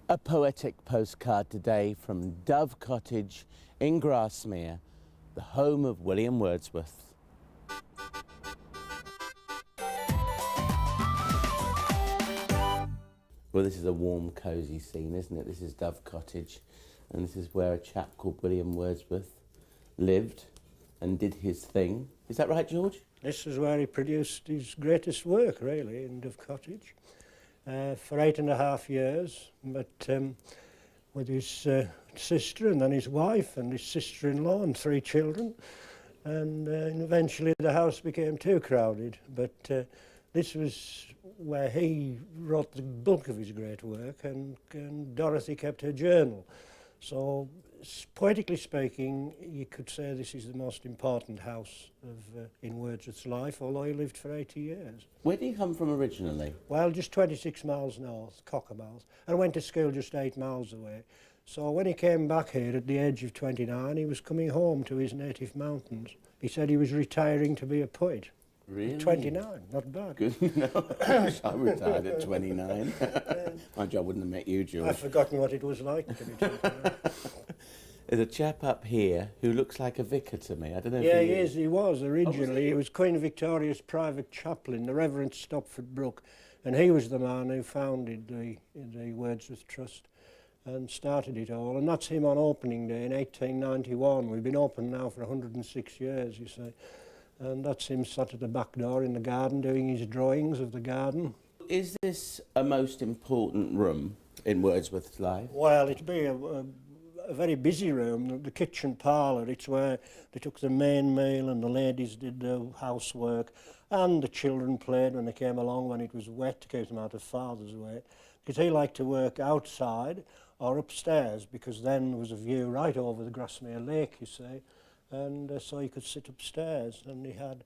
A poetic postcard today from Dove Cottage in Grasmere, the home of William Wordsworth. Well, this is a warm, cosy scene, isn't it? This is Dove Cottage, and this is where a chap called William Wordsworth lived and did his thing. Is that right, George? This is where he produced his greatest work, really, in Dove Cottage, for 8.5 years, but with his sister and then his wife and his sister-in-law and 3 children, and eventually the house became too crowded, but this was where he wrote the bulk of his great work, and Dorothy kept her journal. So, poetically speaking, you could say this is the most important house in Wordsworth's life, although he lived for 80 years. Where did he come from originally? Well, just 26 miles north, Cockermouth, and went to school just 8 miles away. So when he came back here at the age of 29, he was coming home to his native mountains. He said he was retiring to be a poet. Really? 29, not bad. Good. No, I retired at 29. Mind you, I wouldn't have met you, George. I've forgotten what it was like to be 29. There's a chap up here who looks like a vicar to me. I don't know if Yeah, he he is. He was originally. Oh, was he? He was Queen Victoria's private chaplain, the Reverend Stopford Brooke, and he was the man who founded the Wordsworth Trust and started it all. And that's him on opening day in 1891. We've been open now for 106 years, you see. And that's him sat at the back door in the garden doing his drawings of the garden. Is this a most important room in Wordsworth's life? Well, it'd be a very busy room, the kitchen parlour. It's where they took the main meal and the ladies did the housework, and the children played when they came along when it was wet to keep them out of father's way. Because he liked to work outside or upstairs, because then there was a view right over the Grasmere lake, you see, and so he could sit upstairs, and he had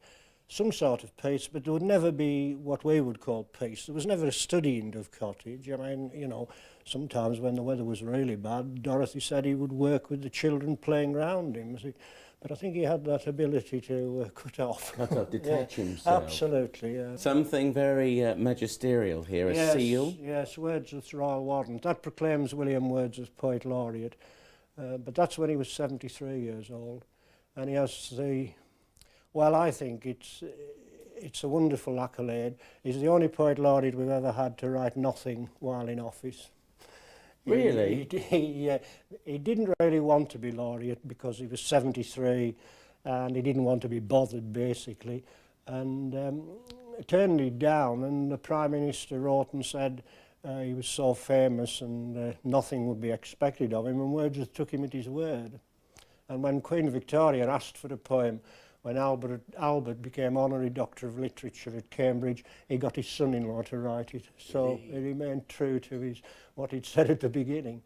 some sort of peace, but there would never be what we would call peace. There was never a study in Dove Cottage. I mean, you know, sometimes when the weather was really bad, Dorothy said he would work with the children playing round him. But I think he had that ability to cut off. Cut off, detach himself. Absolutely, yeah. Something very magisterial here, a seal. Yes, Wordsworth's Royal Warrant. That proclaims William Wordsworth Poet Laureate. But that's when he was 73 years old. And he has the... Well, I think it's a wonderful accolade. He's the only poet laureate we've ever had to write nothing while in office. Really? He didn't really want to be laureate because he was 73 and he didn't want to be bothered, basically. And turned it down, and the Prime Minister wrote and said he was so famous and nothing would be expected of him, and Wordsworth took him at his word. And when Queen Victoria asked for a poem, when Albert became Honorary Doctor of Literature at Cambridge, he got his son-in-law to write it. So he remained true to what he'd said at the beginning.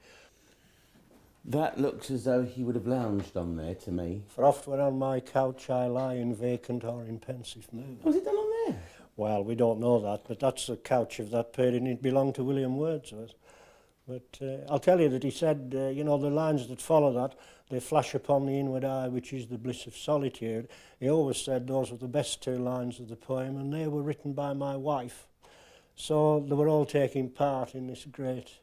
That looks as though he would have lounged on there to me. For oft when on my couch I lie in vacant or in pensive mood. Was it done on there? Well, we don't know that, but that's the couch of that period, and it belonged to William Wordsworth. But I'll tell you that he said, you know, the lines that follow that, they flash upon the inward eye, which is the bliss of solitude. He always said those were the best 2 lines of the poem, and they were written by my wife. So they were all taking part in this great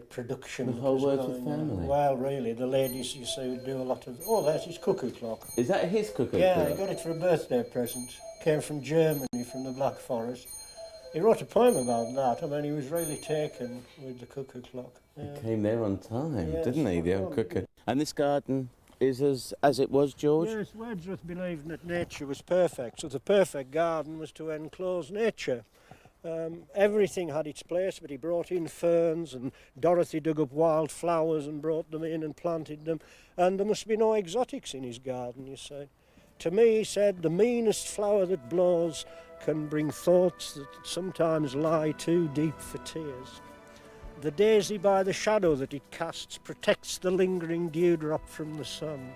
production. The whole Wordsworth family? Well, really, the ladies, you see, would do a lot of... Oh, there's his cuckoo clock. Is that his cuckoo clock? clock? Yeah, he got it for a birthday present. Came from Germany, from the Black Forest. He wrote a poem about that. I mean, he was really taken with the cuckoo clock. Yeah. He came there on time, Yes, didn't he, the old cuckoo? And this garden is as it was, George? Yes, Wordsworth believed that nature was perfect, so the perfect garden was to enclose nature. Everything had its place, but he brought in ferns, and Dorothy dug up wild flowers and brought them in and planted them, and there must be no exotics in his garden, you see. To me, he said, the meanest flower that blows can bring thoughts that sometimes lie too deep for tears. The daisy by the shadow that it casts protects the lingering dewdrop from the sun.